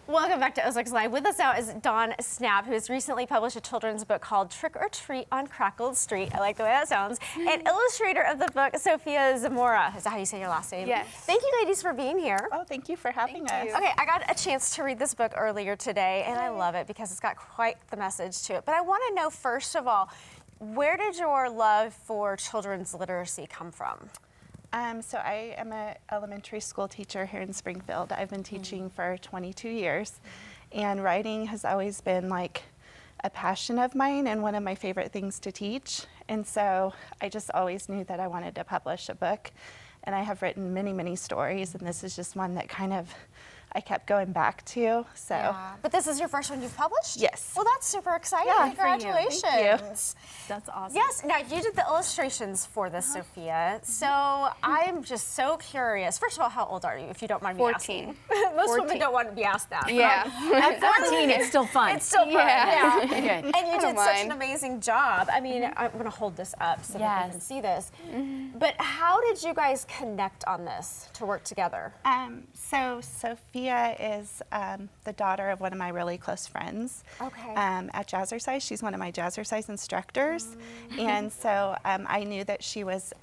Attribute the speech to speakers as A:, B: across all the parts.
A: Welcome back to Ozarks Live. With us now is Dawn Snapp, who has recently published a children's book called Trick or Treat on Crackle Street. I like the way that sounds. And illustrator of the book, Sofia Zamora. Is that how you say your last name?
B: Yes.
A: Thank you, ladies, for being here.
C: Oh, thank you for having us.
A: Okay, I got a chance to read this book earlier today, and I love it because it's got quite the message to it. But I want to know, first of all, where did your love for children's literacy come from?
C: So I am an elementary school teacher here in Springfield. I've been teaching for 22 years, and writing has always been like a passion of mine and one of my favorite things to teach. And so I just always knew that I wanted to publish a book, and I have written many, many stories, and this is just one that kind of I kept going back to. So.
A: Yeah. But this is your first one you've published?
C: Yes.
A: Well, that's super exciting.
C: Yeah,
A: Congratulations.
C: Thank you.
B: That's awesome.
A: Yes, now you did the illustrations for this, Sophia. So I'm just so curious. First of all, how old are you, if you don't mind me
B: 14.
A: asking? Most women don't want to be asked that.
B: Yeah.
D: At 14, it's still fun.
A: It's still fun.
B: Yeah.
A: Yeah.
D: Good.
A: And you did
B: don't
A: such
B: mind.
A: an amazing job. I mean, I'm going to hold this up so that you can see this. But how did you guys connect on this to work together?
C: So Sophia is the daughter of one of my really close friends.
A: Okay.
C: At Jazzercise, she's one of my Jazzercise instructors, and so I knew that she was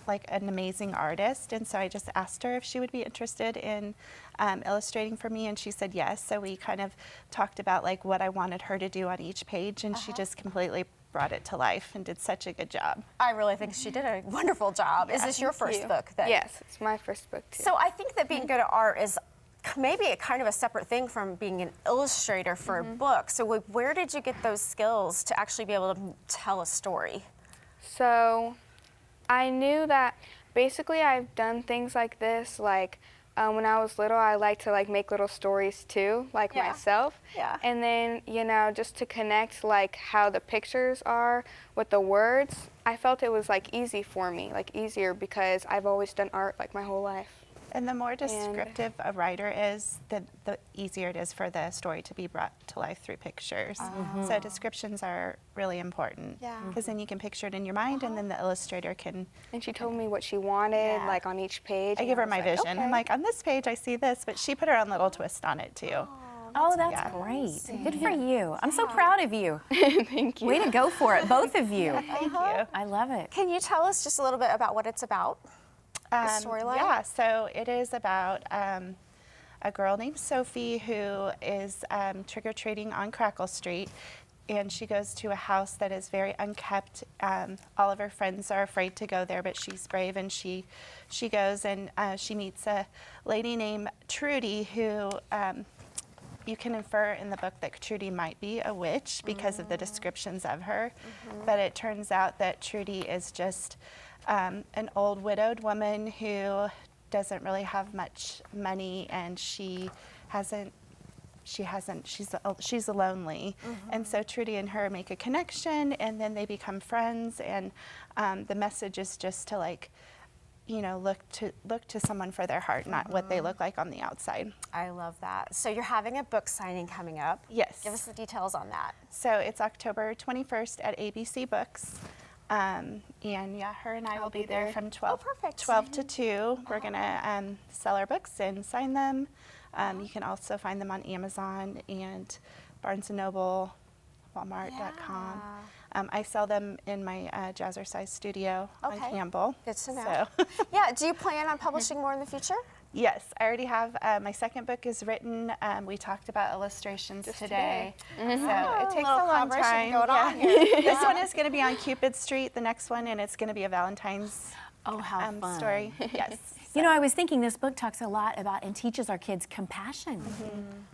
C: like an amazing artist, and so I just asked her if she would be interested in illustrating for me, and she said yes. So we kind of talked about like what I wanted her to do on each page, and she just completely brought it to life and did such a good job.
A: I really think she did a wonderful job. Is this your first book then?
B: Yes, it's my first book too.
A: So I think that being good at art is maybe a kind of a separate thing from being an illustrator for a book. So where did you get those skills to actually be able to tell a story?
B: So I knew that basically I've done things like this, like when I was little, I liked to like make little stories too, like myself.
A: Yeah.
B: And then, you know, just to connect like how the pictures are with the words, I felt it was like easy for me, like easier because I've always done art like my whole life.
C: And the more descriptive a writer is, the easier it is for the story to be brought to life through pictures. So descriptions are really important, because then you can picture it in your mind, and then the illustrator can.
B: And she told me what she wanted, like on each page.
C: I give her my vision. I'm like, on this page I see this, but she put her own little twist on it too.
D: Oh, that's great. Good for you. I'm so proud of you.
B: Thank you.
D: Way to go for it, both of you.
C: Thank you.
D: I love it.
A: Can you tell us just a little bit about what it's about? The storyline?
C: Yeah, so it is about a girl named Sophie who is trick-or-treating on Crackle Street, and she goes to a house that is very unkept. All of her friends are afraid to go there, but she's brave, and she goes, and she meets a lady named Trudy who you can infer in the book that Trudy might be a witch because of the descriptions of her, but it turns out that Trudy is just an old widowed woman who doesn't really have much money, and she's lonely. And so Trudy and her make a connection, and then they become friends, and the message is just to like, you know, look to someone for their heart, not what they look like on the outside.
A: I love that. So you're having a book signing coming up.
C: Yes.
A: Give us the details on that.
C: So it's October 21st at ABC Books. And yeah, her and I will be there from 12 to 2. We're going to sell our books and sign them. You can also find them on Amazon and Barnes & Noble, Walmart.com. I sell them in my Jazzercise studio on Campbell.
A: Good to know.
C: So.
A: Yeah, do you plan on publishing more in the future?
C: Yes, I already have. My second book is written. We talked about illustrations today. So it takes a long time.
A: Going on here.
C: This one is going to be on Cupid Street, the next one, and it's going to be a Valentine's
D: fun.
C: story. Yes.
D: You know, I was thinking this book talks a lot about and teaches our kids compassion.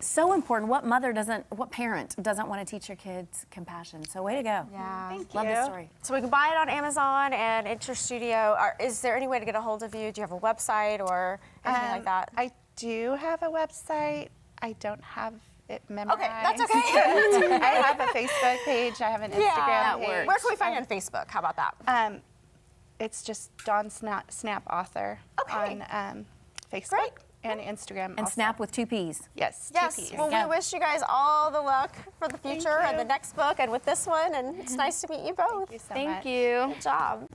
D: So important. What parent doesn't want to teach your kids compassion? So way to go.
A: Yeah.
C: Thank
D: Love
C: you.
D: the story.
A: So we can buy it on Amazon and at your studio. Is there any way to get a hold of you? Do you have a website or anything like that?
C: I do have a website. I don't have it memorized.
A: Okay, that's okay.
C: I have a Facebook page. I have an Instagram page.
A: Where can we find you on Facebook? How about that?
C: It's just Dawn Snapp Author on Facebook and Instagram.
D: And
C: also.
D: Snap with 2 P's.
C: Yes,
A: Yes.
C: 2 Ps.
A: Well, we wish you guys all the luck for the future and
C: you.
A: the next book and with this one. And it's nice to meet you both.
C: Thank you so
B: Thank
C: much.
B: you.
A: Good job.